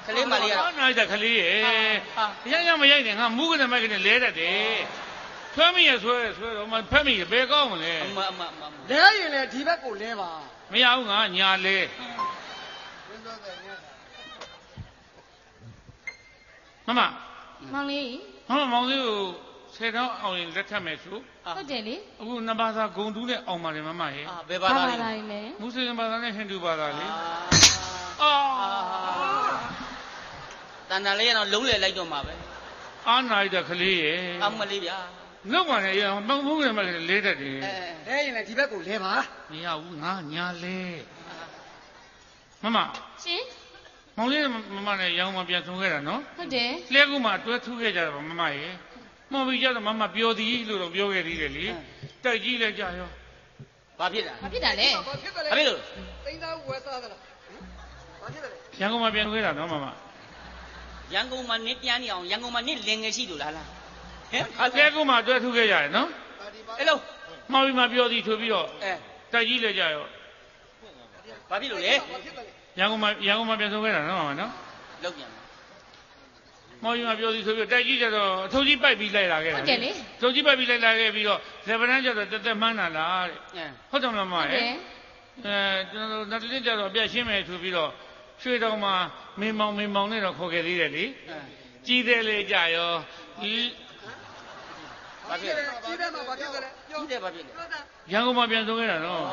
ကလေးမလေးကတော့နိုင်တဲ့ကလေးရဲ့ရမရိုက်နဲ့ငါမူးကနေမိုက်ကနေလဲတတ်တယ်ဖမ်းမိရဆွဲတော့မဖမ်းမိဘယ်ကောင်းမလဲလဲရင်လေဒီဘက်ကိုလဲပါမရဘူးငါညာလဲမမမောင်လေးမောင်လေးကို10တောင်းအောင်ရင်လက်ထပ်မယ်ဆိုဟုတ်တယ်လေအခုနှစ်ဘာသာဂုံတူးနဲ့အောင်ပါတယ်မမရဲ့ဘယ်ဘာသာလဲမွတ်စလင်ဘာသာနဲ့ဟိန္ဒူဘာသာလေတန်တန်လေးကတော့လုံးလေလိုက်တော့မှာပဲအားနိုင်တဲ့ကလေးရဲ့အမလေးဗျာလောက်ပါနဲ့ရအောင်ပေါင်းဖို့လည်းမလဲတတ်တယ်လဲရင်လည်းဒီဘက်ကိုလဲပါမရဘူးငါညာလဲမမရှင်မောင်လေးမမနဲ့ရောင်းမပြန်ဆုံးခဲ့တာနော်ဟုတ်တယ်လဲကူမှတွဲထူးခဲ့ကြတာမမရဲ့မော်ပြီးကြတော့မမပြောသည်လို့တော့ပြောခဲ့သေးတယ်လေတိုက်ကြီးလဲကြရောဘာဖြစ်လဲဘာဖြစ်လဲလို့သိန်းသားဝယ်စားသလားဘာဖြစ်လဲရန်ကုန်မှာပြန်ခဲ့တာနော်မမရန်ကုန်မှာနစ်ပြန်နေအောင်ရန်ကုန်မှာနစ်လင်ငယ်ရှိလို့လားလဲကူမှတွဲထူးခဲ့ကြရနော်အဲ့လိုမော်ပြီးမှပြောသည်ဆိုပြီးတော့တိုက်ကြီးလဲကြရောဘာဖြစ်လို့လဲရန်ကုန်မှာပြန်ဆုံးခဲ့တာနော်မမနော်လောက်ပြန်မောင်ကြီးကပြောသည်ဆိုပြီးတိုက်ကြီးကျတော့အထုပ်ကြီးပိုက်ပြီးလိုက်လာခဲ့တာဟုတ်တယ်လေထုပ်ကြီးပိုက်ပြီးလိုက်လာခဲ့ပြီးတော့လက်ဗနန်းကျတော့တက်မှန်းတာလားတဲ့ဟုတ်တယ်မလားမရဲ့ကျွန်တော်တို့နှစ်တလကျတော့အပြတ်ရှင်းမယ်ဆိုပြီးတော့ရွှေတောင်မှာမင်းမောင်နဲ့တော့ခေါ်ခဲ့သေးတယ်လေကြီးတယ်လေကြရောဘာဖြစ်လဲကြီးတယ်မှာဘာဖြစ်လဲကြီးတယ်ဘာဖြစ်လဲရန်ကုန်မှာပြန်ဆုံးခဲ့တာနော်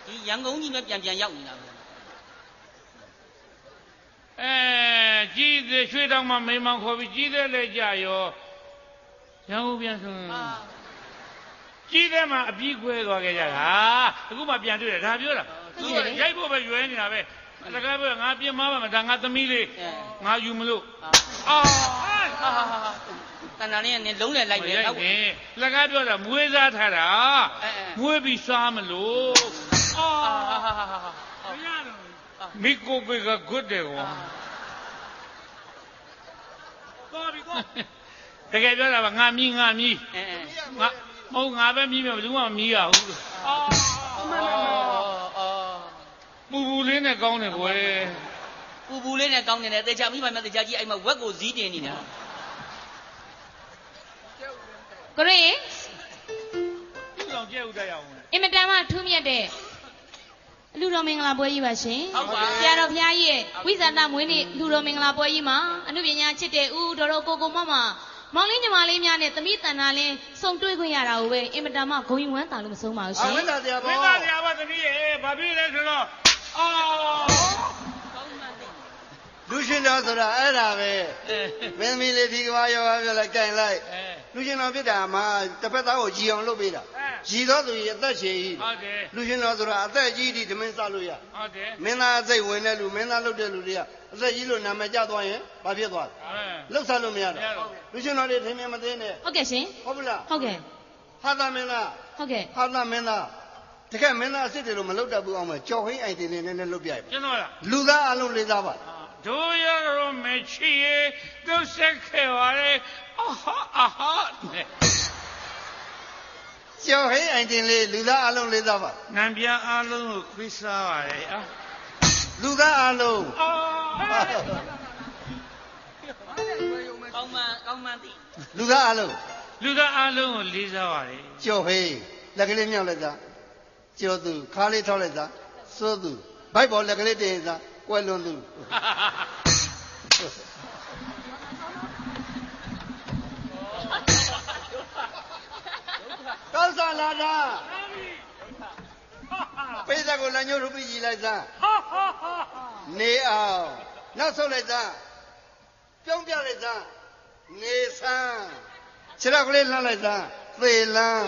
ဒီရန်ကုန်ကြီးနဲ့ပြန်ရောက်နေတာပဲကြီးတယ်ရွှေတောင်မှာမင်းမောင်ခေါ်ပြီးကြီးတယ်လေကြရောရန်ကုန်ပြန်ဆုံးကြီးတယ်မှာအပြီးခွဲသွားခဲ့ကြတာအခုမှပြန်တွေ့တယ်ဒါပြောတာသူကရိုက်ဖို့ပဲရွယ်နေတာပဲတကယ်ပဲငါပြင်မပါမဒါငါသမီးလေးငါယူမလို့တန်တန်လေးကနလုံးလေလိုက်တယ်ဟုတ်လကားပြောတာမွေးစားထားတာမွေးပြီးစားမလို့မိကိုကဂုတ်တယ်ကွာသွားပြီကွာတကယ်ပြောတာပါငါမြည်ငါမဟုတ်ငါပဲမြည်မယ်ဘယ်သူမှမမြည်ရဘူးပူလေးနဲ့ကောင်းတယ်ကွယ်ပူလေးနဲ့ကောင်းတယ်တေချာမိမမြတေချာကြီးအဲ့မှာဝက်ကိုဇီးတင်နေတာကိုရင်းသူ့အောင်ကျဲဥတက်ရအောင်အင်မတန်မှထူးမြတ်တဲ့အလူတော်မင်္ဂလာပွဲကြီးပါရှင်ဟုတ်ပါဆရာတော်ဘုရားကြီးရဲ့ဝိဇာတမွေးနေ့လူတော်မင်္ဂလာပွဲကြီးမှာအနုပညာချစ်တဲ့ဦးတော်တော်ကိုမမောင်လေးညီမလေးများနဲ့သမီးတန်တာလင်းစုံတွေ့ခွင့်ရတာကိုပဲအင်မတန်မှဂုဏ်ယူဝမ်းသာလို့မဆုံးပါဘူးရှင်ဝမ်းသာစရာပါဝမ်းသာစရာပါသမီးရဲ့ဘာဖြစ်လဲဆိုတော့လူရှင်တော်ဆိုတာအဲ့ဒါပဲမင်းသမီးလေးဒီကဘာရောပြောလိုက်ကင်လိုက်လူရှင်တော်ဖြစ်တာမှာတစ်ဖက်သားကိုကြည်အောင်လုပ်ပေးတာကြည်တော့သူကြီးအသက်ရှင်ကြီးဟုတ်တယ်လူရှင်တော်ဆိုတာအသက်ကြီးဒီဓမင်းစားလို့ရဟုတ်တယ်မင်းသားအသိဝင်တဲ့လူမင်းသားလုပ်တဲ့လူတွေကအသက်ကြီးလို့နာမည်ကျသွားရင်ဘာဖြစ်သွားလဲလှုပ်စားလို့မရတော့လူရှင်တော်တွေထင်မြင်မသိနဲ့ဟုတ်ကဲ့ရှင်ဟုတ်ပြီလားဟုတ်ကဲ့ဟာသမင်းသားဟုတ်ကဲ့ဟာသမင်းသားတကယ်မင်းသားအစ်စ်တွေလို့မလုပ်တတ်ဘူးအောင်မယ်ကြော်ဟင်းအိုင်တင်နေနဲ့လုပ်ပြရကျွန်တော်လားလူသားအလုံးလေးစားပါတို့ရတော့မချီသူဆက်ခဲ့ပါလေအာကျော်ဟိအိုင်တင်လေးလူသားအလုံးလေးသားပါနံပြအလုံးကိုခွေးစားပါလေလူသားအလုံးကောင်းမှန်သိလူသားအလုံးကိုလေးစားပါလေကျော်ဟိလက်ကလေးမြောက်လိုက်သားကျော်သူခါလေးထောက်လိုက်သားစိုးသူဘိုက်ပေါ်လက်ကလေးတင်သားကွယ်လွန်သူကောင်းစားလာတာပိဿကိုလည်းညှို့ရပြီးကြည်လိုက်သားနေအောင်နောက်ဆုတ်လိုက်သားပြုံးပြလိုက်သားနေဆန်းခြေထောက်ကလေးလှမ်းလိုက်သားသေလန်း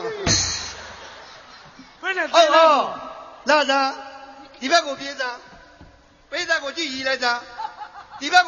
ဘယ်နဲ့သေလန်းလာသားဒီဘက်ကိုပြေးသားပိဿကိုကြည်ကြည်လိုက်သားဒီဘက်